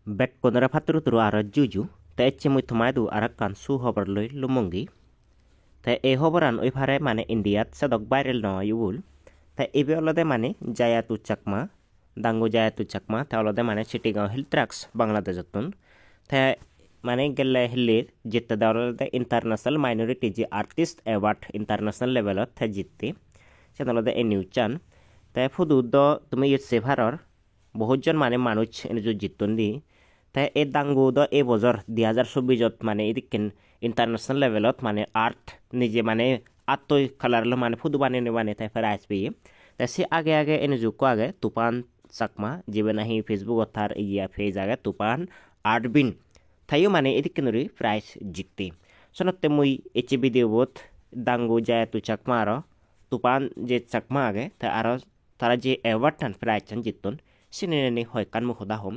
Bek konara fatru turu ara juju te ecce muy tumaidu ara kan su hobar loy lumongi te e hobaran oi phare mane indiat sadok viral no yul te ebe olode mane jayatu chakma dango jayatu chakma te olode mane Chittagong Hill Tracks Bangladeshotun te mane gelle hillir jitte da olode international minority ji artist award international level te jitte sen olode e niuchan te fudu do tumi yetse bharor বহুতজন মানে মানুষ এনে যে জিতন দি তাই এই দাঙ্গু দ এই বছর 2024 মানে এদিকে ইন্টারন্যাশনাল লেভেলত মানে আর্ট নিজে মানে আত্মই খালারলো মানে ফুদু বানিয়ে মানে তাই ফের আসবে তাই সে আগে আগে এনে যুগ আগে তুফান চাকমা যেবে নাহি ফেসবুক অথার ইয়া পেজ আগে তুফান আর্টবিন তাইও মানে এদিকে নরি প্রাইজ জিততে সনতে মুই এচে ভিডিও বোধ দাঙ্গু যায় তু চাকমা আরো তুফান যে চাকমা আগে তাই আরো তারা যে অ্যাওয়ার্ডটান প্রাইজ জিতন sinene hoy kan mu khoda hom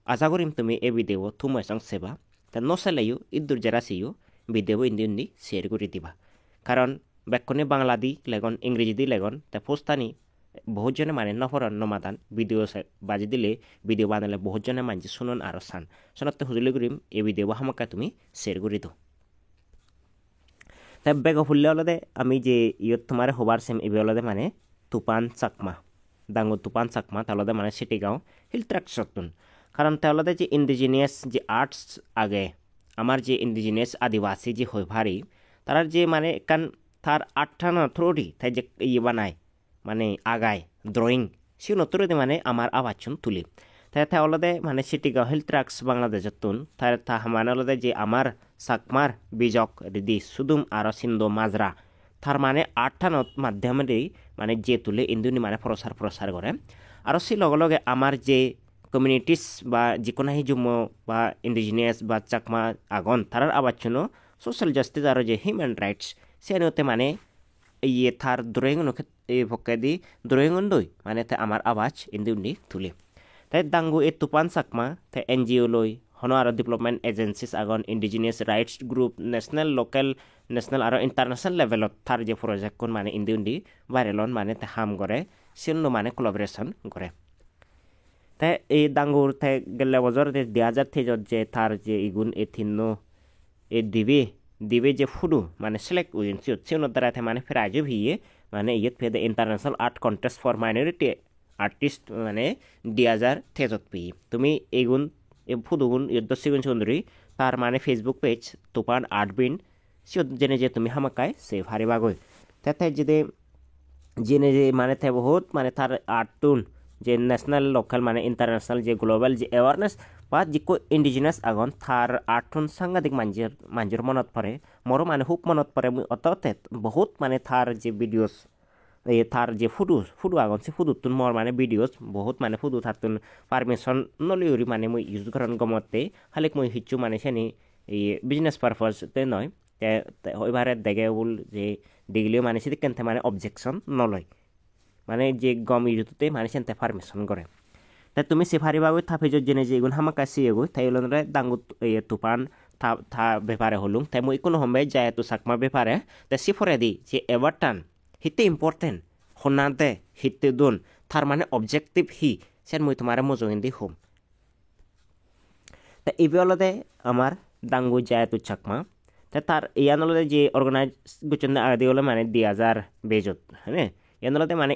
asa korim tumi e video thumai sang seba ta no selayu idur jara siyo video indi share kori diba karon bekkone bangladi legon ইংরেজি di legon ta postani বহুত জনে মানে নফরন নমাদান video বাজি দিলে video বানালে বহুত জনে Munsey শুনন আর সান সনতে হুজুলে করিম এই ভিডিও হামাকা তুমি শেয়ার করি দো তাই বেগ ফুললে অলদে আমি যে ইয়ত তোমার হবার সেম এবে অলদে মানে তুফান চাকমা দাঙ্গু তুফান চাকমা তাহলে মানে Chittagong Hill Tracks কারণ তাহলে যে ইন্ডিজিনিয়াস যে আর্টস আগে আমার যে ইন্ডিজিনিয়াস আদিবাসী যে হই ভারি তারা যে মানে কান তার আটঠানা থ্রোডি তাই যে ইয়ে বানায় মানে আগায় ড্রয়িং সে নতুনতে মানে আমার আবাচন তুলি তাই তাহলে মানে Chittagong Hill Tracks বাংলাদেশতুন তাই তা মানে হলে যে আমার চাকমার বিজক রিদি সুদুম আর সিন্ধু মাজরা তার মানে আটঠানত মাধ্যমে মানে যে তুলে ইন্দুনি মানে প্রসার করে আর সে লগে লগে আমার যে কমিউনিটিস বা যিকোনো জুম বা ইন্ডিজিনিয়াস বা চাকমা আগন তার আবার জন্য সোশ্যাল জাস্টিস আর যে হিউম্যান রাইটস সেনতে মানে ইয়ে তার ড্রয়িং ভক্কে দি ড্রয়িং দই মানে আমার আওয়াজ ইন্দুনি তুলে তাই দাঙ্গু এ তুফান চাকমা তাই এনজিও লই হনো আর ডেভেলপমেন্ট এজেন্সিস আগন indigenous rights group national local national আর ইন্টারন্যাশনাল লেভেলত তার যে প্রজেক্ট কোন মানে ইন্দি ভাইরালন মানে হাম করে সেন্ন মানে কোলাবোরেশন করে তাই এই দাঙ্গুর তাই গেলে বছর 2023 যে তার যে ইগুন এ থিন্ন এ দিবে যে ফুডু মানে সিলেক্ট উইনছি সেন্ন দ্বারা মানে প্রাইজও ভিয়ে মানে ইয়েত ফেদে international art contest for minority artist মানে 2023 পি তুমি এগুন এ ফুদুগুন ইয়দ্দসিগুন সুন্দরী তার মানে ফেসবুক পেজ তুফান আর্টবিন সিও জেনে যে তুমি হামাকায় সে ভারি বাগই তাই যদি জেনে যে মানে তাই বহুত মানে তার আর্টুন যে ন্যাশনাল লোকাল মানে ইন্টারন্যাশনাল যে গ্লোবাল যে অ্যাওয়ারনেস বা যিকো ইন্ডিজিনাস আগন তার আর্টুন সাংঘাতিক মাঞ্জির মনত পড়ে মোরও মানে খুব মনত পড়ে অততে বহুত মানে তার যে ভিডিওস তার যে ফুটু আগন সে ফুটুতুন মোর মানে ভিডিওস বহুত মানে ফুটু থাকতুন পারমিশন নলিউরি মানে মই ইউজ করেন গমতে খালি মই হিচ্ছু মানে সেনি এই বিজনেস পারপাসতে নয় এবারে দেখে বল যে দেখলেও মানে সেদিক কেনতে মানে অবজেকশন নলয় মানে যে গম ইউজতে মানে সেনতে পারমিশন করে তাই তুমি সে ফারিবাবু থাপে জেনে যে এগুন হামাকা সিয়েগো তাই হলো দাঙ্গু তুফান থা ব্যাপারে হলুম তাই মই কোনো সময় যায় তো চাকমা ব্যাপারে তাই সিফরে দি যে এবারটান হিতে ইম্পর্টেন্ট হনাতে হিতে দোন তার মানে অবজেক্টিভ হি সেন মই তোমার মজুগিন দি হোম তা এই বেলতে আমার দাঙ্গু যায় তো চাকমা তা তার ইয়ানলতে যে অর্গানাইজ গুচন আদি হলো মানে 2022 হ্যাঁ ইয়ানলতে মানে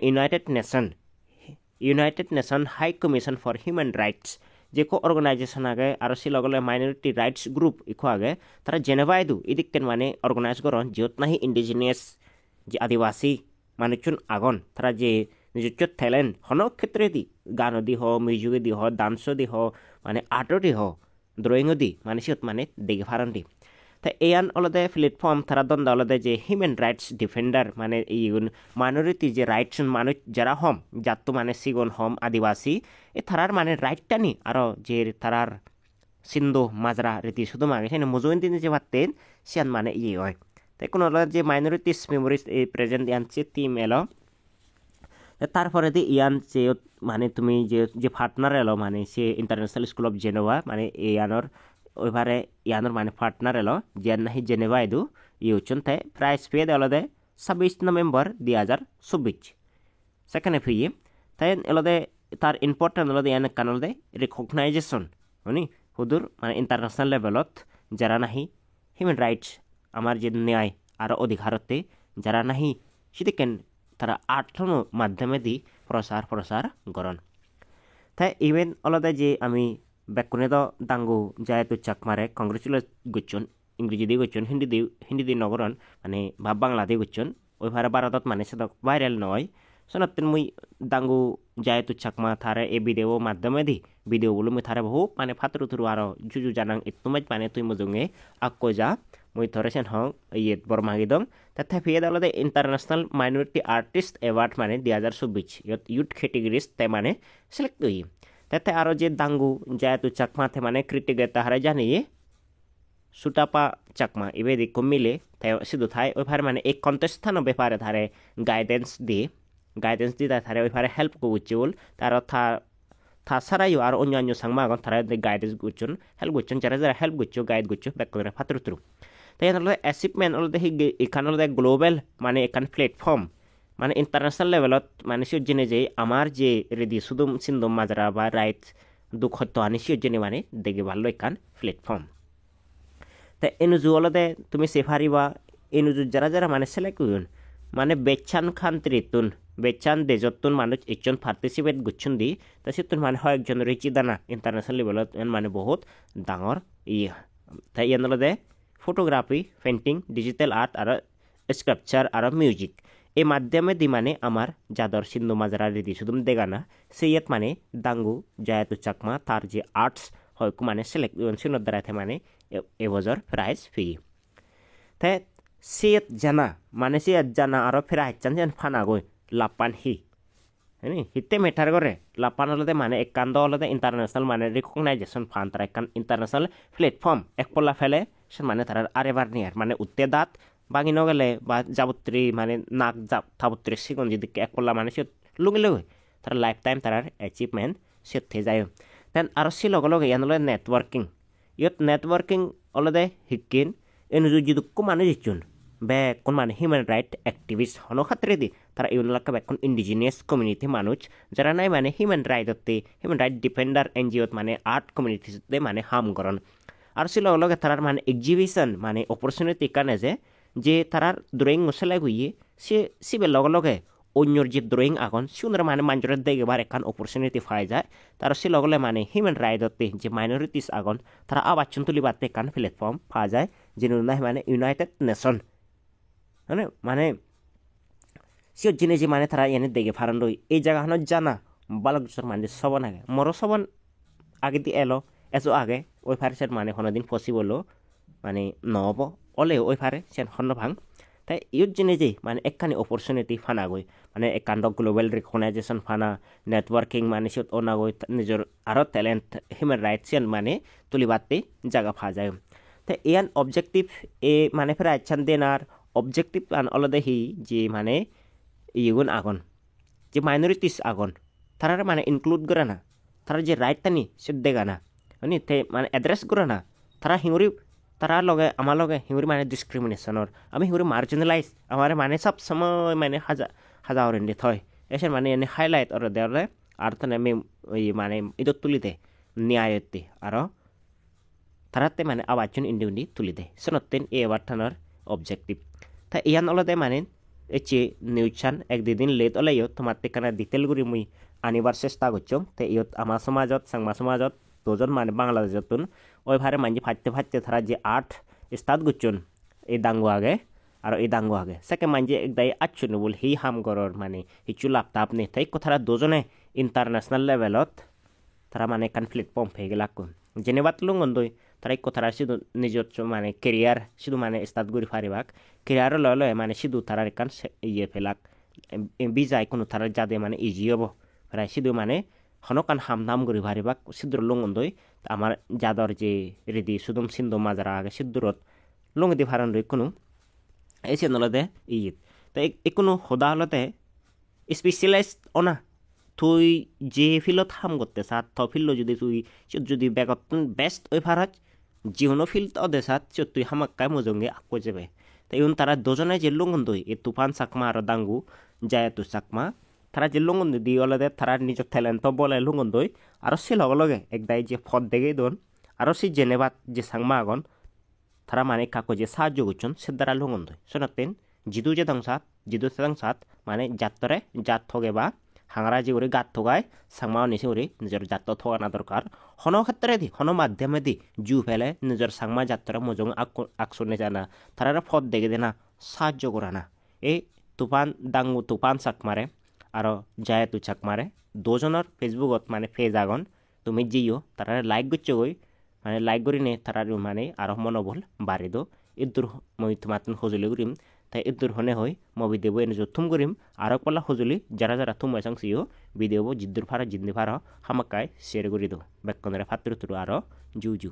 United Nation High Commission for Human Rights যে কো অর্গানাইজেশন আগে আর সে লগলে মাইনরিটি রাইটস গ্রুপ ইকো আগে তারা জেনেভাইদু ইদিককেন মানে অর্গানাইজ করন যেত নাহি ইন্ডিজিনিয়াস যে আদিবাসী মানুষজন আগন তারা যে নিজস্ব ট্যালেন্ট হন ক্ষেত্রে দি গান দি হ মিউজিক দি হ ডান্স দি হ মানে আর্ট দি হ ড্রয়িং দি মানে সিহত মানে দেখে ফারান দি তা এয়ান অলদে প্ল্যাটফর্ম তারা দ্বন্দ্ব অলদে যে হিউম্যান রাইটস ডিফেন্ডার মানে ইগুন মাইনরিটি যে রাইটস মানুষ যারা হম যাত মানে সিগন হম আদিবাসী এ তারার মানে রাইটটা নি আরো যে তারার সিন্ধু মাজরা রীতি শুধু মাগে সেখানে মজুইন দিন যে পারতেন সিয়ান মানে ইয়ে হয় তাই কোনো যে মাইনরিটিস মেমোরিজ এই প্রেজেন্ট ইয়ানছে টিম এলো তারপরে দি ইয়ান যে মানে তুমি যে পার্টনার এলো মানে সে ইন্টারন্যাশনাল স্কুল অফ জেনেভা মানে ইয়ানোর ওইবারে ইয়ানোর মানে পার্টনার এলো জিয়ান নাহি জেনেভা এদু ইউচন তাই প্রাইজ পেয়ে দেওয়া 26 নভেম্বর 2024 সেখানে ফিয়ে তাই এলোদে তার ইম্পর্টেন্ট এলোদে ইয়ান কান এলোদে রেকগনাইজেশন হয়নি হুদুর মানে ইন্টারন্যাশনাল লেভেলত যারা নাহি হিউম্যান রাইটস আমার যে ন্যায় আর অধিকারতে যারা নাহি সেদিকেন তারা আর্টন মাধ্যমে দি প্রচার গরণ তাই ইভেন অলদে যে আমি বেকুনে দ দাঙ্গু যায় তো চাকমারে কংগ্রেচুলেট গুচ্ছন ইংরেজি দিয়ে গুচ্ছন হিন্দি দিয়ে নগরণ মানে বা বাংলা দিয়ে গুচ্ছন ওই ভারে ভারতত মানে সেটা ভাইরাল নয় সনাতন মুই দাঙ্গু যায় তো চাকমা থারে এই ভিডিও মাধ্যমে দি ভিডিও বলে মুই থারে বহু মানে ফাতরু থুরু আরো জুজু জানাং ইতুমাই মানে তুই মজুঙে আকো যা মুই ধরেছেন হং ইয়ে বরমাগি দং তাতে ফিয়ে দালদে ইন্টারন্যাশনাল মাইনরিটি আর্টিস্ট অ্যাওয়ার্ড মানে 2024 ইয়ত ইউথ ক্যাটেগরিজ তে মানে সিলেক্ট হই তাতে আরো যে দাঙ্গু যায় তো চাকমাতে মানে ক্রিটিকে তাহারে জানিয়ে সুটাপা চাকমা ইবে দি মিলে তাই শুধু থাই ওই ভারে মানে এই কন্টেস্টানো ব্যাপারে ধারে গাইডেন্স দিয়ে তারে ওই ভারে হেল্প করছিল তার তাছাড়াও আর অন্যান্য সাংমাগন তারা গাইডেন্স করছেন হেল্প করছেন যারা হেল্প করছো গাইড করছো ব্যাক করে ফাতরু থ্রু তাই হলো অ্যাচিভমেন্ট হলো এখানে হলো গ্লোবাল মানে এখান প্ল্যাটফর্ম মানে ইন্টারন্যাশনাল লেভেলত মানে সে জেনে যে আমার যে রেডি শুধু সিন্ধু মাজরা বা রাইট দুঃখ হত্যা আনি সে জেনে মানে দেখে ভালো এখান প্ল্যাটফর্ম তাই এনুজু হলদে তুমি সেফারিবা এনুজু যারা মানে সিলেক্ট হইন মানে বেচান খান্ত্রিতুন বেচান দেজতুন মানুষ একজন পার্টিসিপেট গুচ্ছুন দি তা সেতুন মানে হয় একজন রিচি দানা ইন্টারন্যাশনাল লেভেলত মানে বহুত ডাঙর তাই ইয়ান হলদে ফটোগ্রাফি পেন্টিং ডিজিটাল আর্ট আর স্কাল্পচার আর মিউজিক এই মাধ্যমে দি মানে আমার যাদর সিন্ধু মাজরা রেডি শুধু দেগানা সেইয়াত মানে দাঙ্গু জায়াতু চাকমা তার যে আর্টস হয় মানে সিলেক্ট সিনোর দ্বারা মানে এবছর প্রাইজ ফি তাই সিয়ত জানা আর প্রাইজ চান ফানা গই লাপান হ্যাঁ হিতে মেটার করে লাপান হলদে মানে একান্ত হলদে ইন্টারন্যাশনাল মানে রিকগনাইজেশন ফান তারা একান ইন্টারন্যাশনাল প্ল্যাটফর্ম এক পল্লা ফেলে সে মানে তার আরেবার নিয়ার মানে উত্তে দাঁত বাঙি নগেলে বা যাবত্রী মানে নাক থাবত্রী সিগন যদি এক পল্লা মানে সে লুঙিলে তার লাইফ টাইম তার অ্যাচিভমেন্ট সে থে যায় দেন আর সে লগে ইয়ান হলো নেটওয়ার্কিং নেটওয়ার্কিং অলদে হিকিন এনুজু যদি মানুষ ইচ্ছুন বে কোন মানে হিউম্যান রাইট অ্যাক্টিভিস্ট হনো খাত্রে দি তারা ইউনলাকা বেকুন ইন্ডিজিনিয়াস কমিউনিটি মানুষ যারা নাই মানে হিউম্যান রাইট ডিফেন্ডার এনজিওত মানে আর্ট কমিউনিটিতে মানে হাম করন আর সে লগে তারার মানে এক্সিবিশন মানে অপরচুনিটি কানে যে তারার ড্রয়িং মশলাই গইয়ে সে সিবে লগে অন্যর যে ড্রয়িং আগন সুন্দর মানে মানুষের দেখবার এখান অপরচুনিটি পাই যায় তার সে লগে মানে হিউম্যান রাইটতে যে মাইনরিটিস আগন তারা আবাচন তুলিবাতে এখান প্ল্যাটফর্ম পাওয়া যায় যেন নাই মানে ইউনাইটেড নেশন মানে সিও জিনে যে মানে তারা এনে দেখে ফারান রই এই জায়গাখানো জানা বালক মানে সবন আগে মরো সবন আগে দিয়ে এলো এসো আগে ওই ফারে সে মানে কোনোদিন পসিবল মানে নহব অলে ওই ফারে সে হন্য ভাঙ তাই ইউর জিনে যে মানে একখানি অপরচুনিটি ফানা গই মানে একান্ত গ্লোবাল রিকগনাইজেশন ফানা নেটওয়ার্কিং মানে সে অনা গই নিজের আরও ট্যালেন্ট হিউম্যান রাইটস মানে তুলিবাতে জায়গা পা যায় তাই ইয়ান অবজেক্টিভ এ মানে ফেরা ইচ্ছান দেন আর অবজেক্টিভ অলদে হি যে মানে ইগুন আগন যে মাইনরিটিস আগন তারা মানে ইনক্লুড করে না তারা যে রাইট টানি সে দেখা না মানে এড্রেস করে না তারা হিঙুরি তারা লগে আমার লগে হিঙুরি মানে ডিসক্রিমিনেশনের আমি হিঙুরি মার্জিনালাইজ আমার মানে সব সময় মানে হাজার এনে থয় এসে মানে এনে হাইলাইট আর দেওয়ালে আর তো আমি ওই মানে ঈদত তুলিতে ন্যায়তে আরও তারাতে মানে আবাচন ইন্ডিউনি তুলিতে সনতেন এই এবার অবজেক্টিভ তা ইয়ান অলদে মানে এচে নিউজ চান এক দুদিন লেট ওলাইও তোমার তেখানে ডিটেল করে মুই আনিবার চেষ্টা করছম তে ইয়ত আমার সমাজত সাংমা সমাজত দুজন মানে বাংলাদেশতুন ওই ভারে মানে ফাটতে তারা যে আর্ট স্টার্ট করছন এই দাঙ্গু আগে আর এই দাঙ্গু আগে সেকে মানে একদাই আচ্ছুন বল হি হাম গরর মানে হিচু লাপতাপ নেই তাই কথারা দুজনে ইন্টারন্যাশনাল লেভেলত তারা মানে কান প্ল্যাটফর্ম হয়ে গেলাক যেনেবাত লুঙ্গন্দই তারা এই কথাটা শুধু নিজের মানে কেরিয়ার শুধু মানে স্টার্ট করে ফারিবাক কেরিয়ার লয় মানে শুধু তারা এখান ইয়ে ফেলাক বিজায় কোনো তারা যাদে মানে ইজি হব প্রায় শুধু মানে হনকান হাম করে ফারিবাক সিদ্ধুর লুঙ্গন্দই আমার যাদর যে রেডি শুধু সিন্ধু মাজারা আগে সিদ্ধুরত লুঙ্গি দি ফারান রই কোনো এসে নলদে ইয়ে তো এই কোনো সদা হলতে স্পেশালাইজ অনা তুই যে ফিল্ডত হাম করতে চাত থ ফিল্ড যদি বেগত বেস্ট ওই ফারাজ যিকোনো ফিল্ড অদে চাত তুই হামাক্কাই মজঙ্গে আকো যাবে তাই তারা দুজনে যে লুঙ্গন দই এই তুফান চাকমা আর দাঙ্গু জায়াতু চাকমা তারা যে লুঙ্গন দি অলদে তারা নিজের ট্যালেন্ট বলে লুঙ্গন দই আর সে লগে লগে একদাই যে ফদ দেখে দন আর সে জেনেবাত যে সাংমা আগন তারা মানে কাকো যে সাহায্য করছেন সে দ্বারা লুঙ্গন দই শোনাতেন জিদু সেদাংসাত মানে জাতরে জাত থগে বা হাংরা যে করে গাত থগায় সাংমা নিছে করে নিজের জাত থগানা দরকার হন ক্ষেত্রে দি হন মাধ্যমে দি জু ফেলে নিজের সাংমা জাতরে মজং আকশনে জানা তারা ফদ দেখে দেনা সাহায্য করা না এই তুফান চাকমারে আর জায়াতু চাকমারে দুজনের ফেসবুকত মানে পেজ আগন তুমি জিও তারা লাইক করছো গই মানে লাইক করি নে তারা মানে আরো মনোবল বাড়ি দো ইদুর মই তোমাতন সজুলি করিম তাই ইদুর হনে হই মই ভিডিও এনে থুম করিম আরো পলা সজুলি যারা থুমাই চাংসিও ভিডিও জিদ্দুর ফারা জিন্দি ফারা হামাকায় শেয়ার করি দো বেকনরে ফাতুর তুরু আরো জু